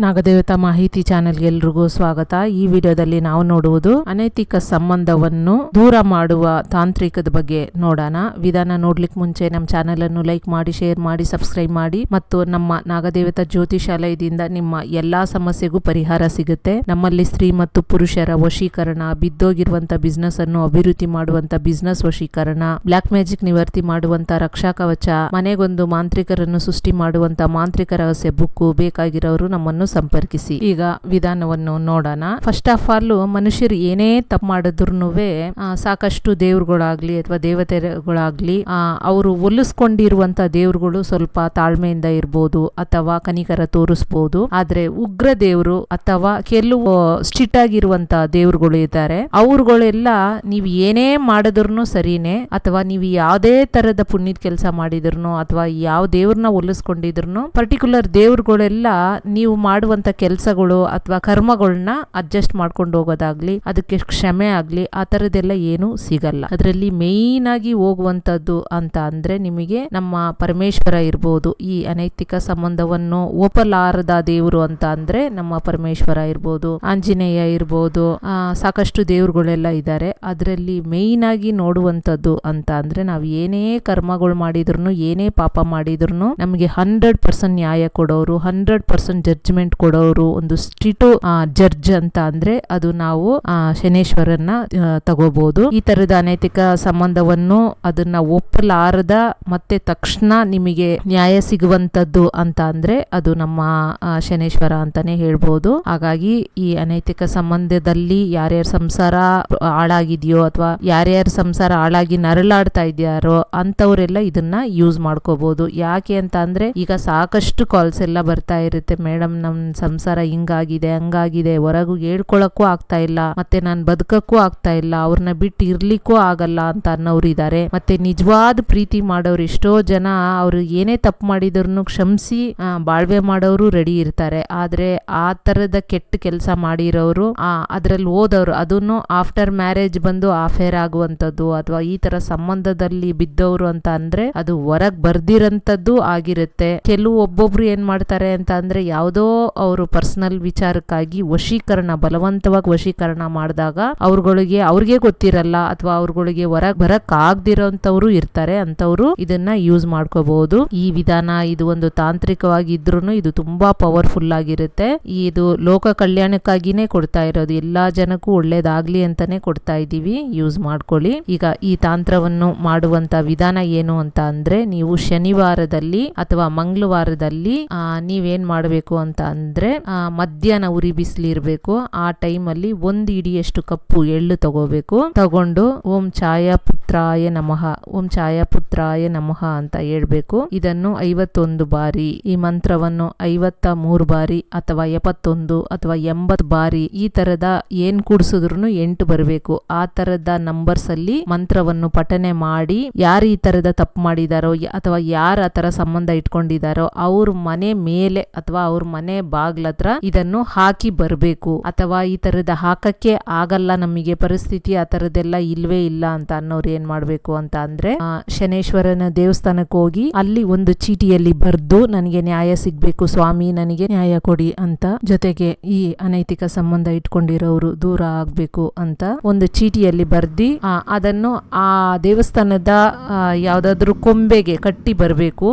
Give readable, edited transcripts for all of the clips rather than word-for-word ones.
ನಾಗದೇವತಾ ಮಾಹಿತಿ ಚಾನೆಲ್ಗೆ ಎಲ್ರಿಗೂ ಸ್ವಾಗತ. ಈ ವಿಡಿಯೋದಲ್ಲಿ ನಾವು ನೋಡುವುದು ಅನೈತಿಕ ಸಂಬಂಧವನ್ನು ದೂರ ಮಾಡುವ ತಾಂತ್ರಿಕದ ಬಗ್ಗೆ ನೋಡೋಣ. ವಿಧಾನ ನೋಡ್ಲಿಕ್ಕೆ ಮುಂಚೆ ನಮ್ಮ ಚಾನೆಲ್ ಅನ್ನು ಲೈಕ್ ಮಾಡಿ, ಶೇರ್ ಮಾಡಿ, ಸಬ್ಸ್ಕ್ರೈಬ್ ಮಾಡಿ ಮತ್ತು ನಮ್ಮ ನಾಗದೇವತಾ ಜ್ಯೋತಿಷಾಲಯದಿಂದ ನಿಮ್ಮ ಎಲ್ಲಾ ಸಮಸ್ಯೆಗೂ ಪರಿಹಾರ ಸಿಗುತ್ತೆ. ನಮ್ಮಲ್ಲಿ ಸ್ತ್ರೀ ಮತ್ತು ಪುರುಷರ ವಶೀಕರಣ, ಬಿದ್ದೋಗಿರುವಂತ ಬಿಸ್ನೆಸ್ ಅನ್ನು ಅಭಿವೃದ್ಧಿ ಮಾಡುವಂತ ಬಿಸ್ನೆಸ್ ವಶೀಕರಣ, ಬ್ಲಾಕ್ ಮ್ಯಾಜಿಕ್ ನಿವರ್ತಿ ಮಾಡುವಂತ ರಕ್ಷಾ ಕವಚ, ಮನೆಗೊಂದು ಮಾಂತ್ರಿಕರನ್ನು ಸೃಷ್ಟಿ ಮಾಡುವಂತ ಮಾಂತ್ರಿಕ ರಹಸ್ಯ ಬುಕ್ಕು ಬೇಕಾಗಿರೋರು ನಮ್ಮನ್ನು ಸಂಪರ್ಕಿಸಿ. ಈಗ ವಿಧಾನವನ್ನು ನೋಡೋಣ. ಫಸ್ಟ್ ಆಫ್ ಆಲ್, ಮನುಷ್ಯರು ಏನೇ ತಪ್ಪು ಮಾಡಿದ್ರು ಸಾಕಷ್ಟು ದೇವ್ರುಗಳಾಗ್ಲಿ ಅಥವಾ ದೇವತೆಗಳಾಗ್ಲಿ ಅವರು ಒಲಿಸ್ಕೊಂಡಿರುವಂತ ದೇವ್ರುಗಳು ಸ್ವಲ್ಪ ತಾಳ್ಮೆಯಿಂದ ಇರ್ಬೋದು ಅಥವಾ ಕನಿಕರ ತೋರಿಸ್ಬೋದು. ಆದ್ರೆ ಉಗ್ರ ದೇವ್ರು ಅಥವಾ ಕೆಲವು ಸ್ಟ್ರಿಕ್ಟ್ ಆಗಿರುವಂತ ದೇವ್ರುಗಳು ಇದ್ದಾರೆ, ಅವ್ರುಗಳೆಲ್ಲ ನೀವು ಏನೇ ಮಾಡಿದ್ರು ಸರಿನೇ, ಅಥವಾ ನೀವು ಯಾವುದೇ ತರದ ಪುಣ್ಯದ ಕೆಲಸ ಮಾಡಿದ್ರು ಅಥವಾ ಯಾವ ದೇವ್ರನ್ನ ಒಲಿಸ್ಕೊಂಡಿದ್ರು ಪರ್ಟಿಕ್ಯುಲರ್ ದೇವ್ರುಗಳೆಲ್ಲ ನೀವು ಮಾಡುವಂತ ಕೆಲಸಗಳು ಅಥವಾ ಕರ್ಮಗಳನ್ನ ಅಡ್ಜಸ್ಟ್ ಮಾಡ್ಕೊಂಡು ಹೋಗೋದಾಗ್ಲಿ, ಅದಕ್ಕೆ ಕ್ಷಮೆ ಆಗ್ಲಿ, ಆ ತರದೆಲ್ಲ ಏನು ಸಿಗಲ್ಲ. ಅದರಲ್ಲಿ ಮೇನ್ ಆಗಿ ಹೋಗುವಂತದ್ದು ಅಂತ ಅಂದ್ರೆ ನಿಮಗೆ ನಮ್ಮ ಪರಮೇಶ್ವರ ಇರ್ಬೋದು. ಈ ಅನೈತಿಕ ಸಂಬಂಧವನ್ನು ಒಪ್ಪಲಾರದ ದೇವರು ಅಂತ ಅಂದ್ರೆ ನಮ್ಮ ಪರಮೇಶ್ವರ ಇರ್ಬೋದು, ಆಂಜನೇಯ ಇರ್ಬೋದು, ಸಾಕಷ್ಟು ದೇವ್ರುಗಳೆಲ್ಲ ಇದ್ದಾರೆ. ಅದರಲ್ಲಿ ಮೇನ್ ಆಗಿ ನೋಡುವಂತದ್ದು ಅಂತ ಅಂದ್ರೆ ನಾವು ಏನೇ ಕರ್ಮಗಳು ಮಾಡಿದ್ರು, ಏನೇ ಪಾಪ ಮಾಡಿದ್ರು ನಮಗೆ 100% ನ್ಯಾಯ ಕೊಡೋರು, 100% ಜಡ್ಜ್ಮೆಂಟ್ ಕೊಡೋರು, ಒಂದು ಸ್ಟ್ರಿಕ್ಟ್ ಜಡ್ಜ್ ಅಂತ ಅಂದ್ರೆ ಅದು ನಾವು ಶನೇಶ್ವರನ್ನ ತಗೋಬಹುದು. ಈ ತರದ ಅನೈತಿಕ ಸಂಬಂಧವನ್ನು ಅದನ್ನ ಒಪ್ಪಲಾರದ ಮತ್ತೆ ತಕ್ಷಣ ನಿಮಗೆ ನ್ಯಾಯ ಸಿಗುವಂತದ್ದು ಅಂತ ಅಂದ್ರೆ ಅದು ನಮ್ಮ ಶನೇಶ್ವರ ಅಂತಾನೆ ಹೇಳ್ಬೋದು. ಹಾಗಾಗಿ ಈ ಅನೈತಿಕ ಸಂಬಂಧದಲ್ಲಿ ಯಾರ್ಯಾರ ಸಂಸಾರ ಹಾಳಾಗಿದೆಯೋ ಅಥವಾ ಯಾರ್ಯಾರ ಸಂಸಾರ ಹಾಳಾಗಿ ನರಳಾಡ್ತಾ ಇದೆಯಾರೋ ಅಂತವರೆಲ್ಲ ಇದನ್ನ ಯೂಸ್ ಮಾಡ್ಕೋಬಹುದು. ಯಾಕೆ ಅಂತ ಅಂದ್ರೆ ಈಗ ಸಾಕಷ್ಟು ಕಾಲ್ಸ್ ಎಲ್ಲ ಬರ್ತಾ ಇರುತ್ತೆ, ಮೇಡಮ್ ನಮ್ ಸಂಸಾರ ಹಿಂಗಾಗಿದೆ ಹಂಗಾಗಿದೆ, ಹೊರಗೂ ಹೇಳ್ಕೊಳಕ್ಕೂ ಆಗ್ತಾ ಇಲ್ಲ, ಮತ್ತೆ ನಾನ್ ಬದುಕಕ್ಕೂ ಆಗ್ತಾ ಇಲ್ಲ, ಅವ್ರನ್ನ ಬಿಟ್ಟು ಇರ್ಲಿಕ್ಕೂ ಆಗಲ್ಲ ಅಂತ ಅನ್ನೋರು ಇದ್ದಾರೆ. ಮತ್ತೆ ನಿಜವಾದ ಪ್ರೀತಿ ಮಾಡೋರು ಎಷ್ಟೋ ಜನ ಅವ್ರು ಏನೇ ತಪ್ಪು ಮಾಡಿದ್ರು ಕ್ಷಮಿಸಿ ಬಾಳ್ವೆ ಮಾಡೋರು ರೆಡಿ ಇರ್ತಾರೆ. ಆದ್ರೆ ಆ ತರದ ಕೆಟ್ಟ ಕೆಲಸ ಮಾಡಿರೋರು ಅದ್ರಲ್ಲಿ ಹೋದವ್ರು, ಅದನ್ನು ಆಫ್ಟರ್ ಮ್ಯಾರೇಜ್ ಬಂದು ಅಫೇರ್ ಆಗುವಂತದ್ದು ಅಥವಾ ಈ ತರ ಸಂಬಂಧದಲ್ಲಿ ಬಿದ್ದವರು ಅಂತ ಅಂದ್ರೆ ಅದು ಹೊರಗ್ ಬರ್ದಿರಂತದ್ದು ಆಗಿರುತ್ತೆ. ಕೆಲವು ಒಬ್ಬೊಬ್ರು ಏನ್ ಮಾಡ್ತಾರೆ ಅಂತ ಅಂದ್ರೆ ಯಾವುದೋ ಅವರು ಪರ್ಸನಲ್ ವಿಚಾರಕ್ಕಾಗಿ ವಶೀಕರಣ, ಬಲವಂತವಾಗಿ ವಶೀಕರಣ ಮಾಡಿದಾಗ ಅವ್ರಿಗೆ ಗೊತ್ತಿರಲ್ಲ ಅಥವಾ ಅವ್ರಗಳಿಗೆ ಹೊರಗ್ ಬರಕ್ ಆಗದಿರೋಂತವ್ರು ಇರ್ತಾರೆ. ಅಂತವ್ರು ಇದನ್ನ ಯೂಸ್ ಮಾಡ್ಕೋಬಹುದು. ಈ ವಿಧಾನ ಇದು ಒಂದು ತಾಂತ್ರಿಕವಾಗಿ ಇದ್ರೂ ಇದು ತುಂಬಾ ಪವರ್ಫುಲ್ ಆಗಿರುತ್ತೆ. ಇದು ಲೋಕ ಕಲ್ಯಾಣಕ್ಕಾಗಿನೇ ಕೊಡ್ತಾ ಇರೋದು, ಎಲ್ಲಾ ಜನಕ್ಕೂ ಒಳ್ಳೇದಾಗ್ಲಿ ಅಂತಾನೆ ಕೊಡ್ತಾ ಇದೀವಿ, ಯೂಸ್ ಮಾಡ್ಕೊಳ್ಳಿ. ಈಗ ಈ ತಾಂತ್ರವನ್ನು ಮಾಡುವಂತ ವಿಧಾನ ಏನು ಅಂತ ಅಂದ್ರೆ ನೀವು ಶನಿವಾರದಲ್ಲಿ ಅಥವಾ ಮಂಗಳವಾರದಲ್ಲಿ ನೀವೇನ್ ಮಾಡಬೇಕು ಅಂತ ಅಂದ್ರೆ ಮಧ್ಯಾಹ್ನ ಉರಿ ಬಿಸಿಲು ಇರಬೇಕು. ಆ ಟೈಮ್ ಅಲ್ಲಿ 1 ಇಡಿಯಷ್ಟು ಕಪ್ಪು ಎಳ್ಳು ತಗೊಂಡು ಓಂ ಛಾಯಾಪುತ್ರಾಯ ನಮಃ, ಓಂ ಛಾಯಾಪುತ್ರಾಯ ನಮಃ ಅಂತ ಹೇಳ್ಬೇಕು. ಇದನ್ನು 51 ಬಾರಿ, ಈ ಮಂತ್ರವನ್ನು 53 ಬಾರಿ ಅಥವಾ 71 ಅಥವಾ 80 ಬಾರಿ ಈ ತರದ ಏನ್ ಕೂಡ್ಸಿದ್ರು 8 ಬರಬೇಕು. ಆ ತರದ ನಂಬರ್ಸ್ ಅಲ್ಲಿ ಮಂತ್ರವನ್ನು ಪಠನೆ ಮಾಡಿ ಯಾರು ಈ ತರದ ತಪ್ಪು ಮಾಡಿದಾರೋ ಅಥವಾ ಯಾರು ಆ ತರ ಸಂಬಂಧ ಇಟ್ಕೊಂಡಿದಾರೋ ಅವ್ರ ಮನೆ ಮೇಲೆ ಅಥವಾ ಅವ್ರ ಮನೆ ಬಾಗ್ಲತ್ರ ಇದನ್ನು ಹಾಕಿ ಬರ್ಬೇಕು. ಅಥವಾ ಈ ತರದ ಹಾಕಕ್ಕೆ ಆಗಲ್ಲ, ನಮಗೆ ಪರಿಸ್ಥಿತಿ ಆ ತರದೆಲ್ಲ ಇಲ್ವೇ ಇಲ್ಲ ಅಂತ ಅನ್ನೋರು ಏನ್ ಮಾಡ್ಬೇಕು ಅಂತ ಅಂದ್ರೆ ಶನೇಶ್ವರನ ದೇವಸ್ಥಾನಕ್ಕೆ ಹೋಗಿ ಅಲ್ಲಿ ಒಂದು ಚೀಟಿಯಲ್ಲಿ ಬರ್ದು ನನಗೆ ನ್ಯಾಯ ಸಿಗ್ಬೇಕು ಸ್ವಾಮಿ, ನನಗೆ ನ್ಯಾಯ ಕೊಡಿ ಅಂತ, ಜೊತೆಗೆ ಈ ಅನೈತಿಕ ಸಂಬಂಧ ಇಟ್ಕೊಂಡಿರೋರು ದೂರ ಆಗ್ಬೇಕು ಅಂತ ಒಂದು ಚೀಟಿಯಲ್ಲಿ ಬರ್ದಿ ಅದನ್ನು ಆ ದೇವಸ್ಥಾನದ ಯಾವ್ದಾದ್ರು ಕೊಂಬೆಗೆ ಕಟ್ಟಿ ಬರ್ಬೇಕು.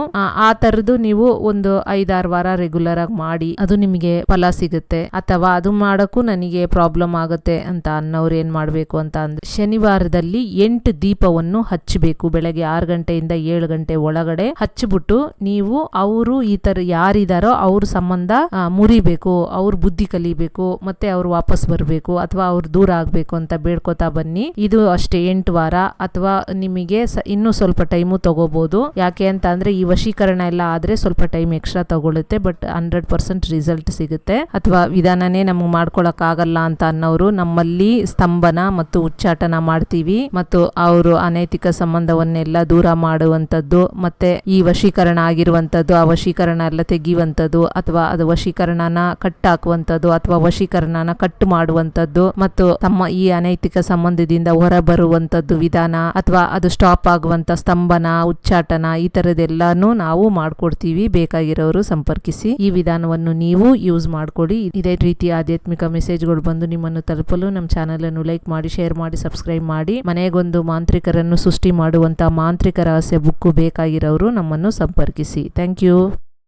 ಆ ತರದ್ದು ನೀವು ಒಂದು 5-6 ವಾರ ರೆಗ್ಯುಲರ್ ಆಗಿ ಮಾಡಿ ಅದು ನಿಮಗೆ ಫಲ ಸಿಗುತ್ತೆ. ಅಥವಾ ಅದು ಮಾಡಕ್ಕೂ ನನಗೆ ಪ್ರಾಬ್ಲಮ್ ಆಗುತ್ತೆ ಅಂತ ಅನ್ನೋರು ಏನ್ ಮಾಡ್ಬೇಕು ಅಂತ ಅಂದ್ರೆ ಶನಿವಾರದಲ್ಲಿ 8 ದೀಪವನ್ನು ಹಚ್ಚಬೇಕು. ಬೆಳಗ್ಗೆ 6 ಗಂಟೆಯಿಂದ 7 ಗಂಟೆ ಒಳಗಡೆ ಹಚ್ಚಿಬಿಟ್ಟು ನೀವು ಅವರು ಈ ತರ ಯಾರಿದಾರೋ ಅವ್ರ ಸಂಬಂಧ ಮುರಿಬೇಕು, ಅವ್ರ ಬುದ್ಧಿ ಕಲಿಬೇಕು, ಮತ್ತೆ ಅವ್ರು ವಾಪಸ್ ಬರ್ಬೇಕು ಅಥವಾ ಅವ್ರು ದೂರ ಆಗ್ಬೇಕು ಅಂತ ಬೇಡ್ಕೋತಾ ಬನ್ನಿ. ಇದು ಅಷ್ಟೇ 8 ವಾರ ಅಥವಾ ನಿಮಗೆ ಇನ್ನೂ ಸ್ವಲ್ಪ ಟೈಮು ತಗೋಬಹುದು. ಯಾಕೆ ಅಂತ ಅಂದ್ರೆ ಈ ವಶೀಕರಣ ಎಲ್ಲ ಆದ್ರೆ ಸ್ವಲ್ಪ ಟೈಮ್ ಎಕ್ಸ್ಟ್ರಾ ತಗೊಳುತ್ತೆ, ಬಟ್ 100% ರಿಸಲ್ಟ್ ಸಿಗುತ್ತೆ. ಅಥವಾ ವಿಧಾನನೇ ನಮ್ಗೆ ಮಾಡ್ಕೊಳಕ್ ಆಗಲ್ಲ ಅಂತ ಅನ್ನೋರು ನಮ್ಮಲ್ಲಿ ಸ್ತಂಭನ ಮತ್ತು ಉಚ್ಚಾಟನ ಮಾಡ್ತೀವಿ ಮತ್ತು ಅವರು ಅವರು ಅನೈತಿಕ ಸಂಬಂಧವನ್ನೆಲ್ಲ ದೂರ ಮಾಡುವಂಥದ್ದು, ಮತ್ತೆ ಈ ವಶೀಕರಣ ಆಗಿರುವಂಥದ್ದು ಆ ವಶೀಕರಣ ಎಲ್ಲ ತೆಗೆಯುವಂಥದ್ದು, ಅಥವಾ ಅದು ವಶೀಕರಣನ ಕಟ್ಟಾಕುವಂಥದ್ದು ಅಥವಾ ವಶೀಕರಣನ ಕಟ್ಟು ಮಾಡುವಂಥದ್ದು, ಮತ್ತು ತಮ್ಮ ಈ ಅನೈತಿಕ ಸಂಬಂಧದಿಂದ ಹೊರಬರುವಂಥದ್ದು ವಿಧಾನ, ಅಥವಾ ಅದು ಸ್ಟಾಪ್ ಆಗುವಂತ ಸ್ತಂಭನ, ಉಚ್ಚಾಟನ, ಈ ತರದೆಲ್ಲಾನು ನಾವು ಮಾಡ್ಕೊಡ್ತೀವಿ. ಬೇಕಾಗಿರೋರು ಸಂಪರ್ಕಿಸಿ. ಈ ವಿಧಾನವನ್ನು ನೀವು ಯೂಸ್ ಮಾಡ್ಕೊಡಿ. ಇದೇ ರೀತಿ ಆಧ್ಯಾತ್ಮಿಕ ಮೆಸೇಜ್ಗಳು ಬಂದು ನಿಮ್ಮನ್ನು ತಲುಪಲು ನಮ್ಮ ಚಾನೆಲ್ ಅನ್ನು ಲೈಕ್ ಮಾಡಿ, ಶೇರ್ ಮಾಡಿ, ಸಬ್ಸ್ಕ್ರೈಬ್ ಮಾಡಿ. ಮನೆಗೊಂದು ಮಾಂತ್ರಿಕರನ್ನು ಸೃಷ್ಟಿ ಮಾಡುವಂತ ಮಾಂತ್ರಿಕ ರಹಸ್ಯ ಬುಕ್ಕು ಬೇಕಾಗಿರೋರು ನಮ್ಮನ್ನು ಸಂಪರ್ಕಿಸಿ. Thank you.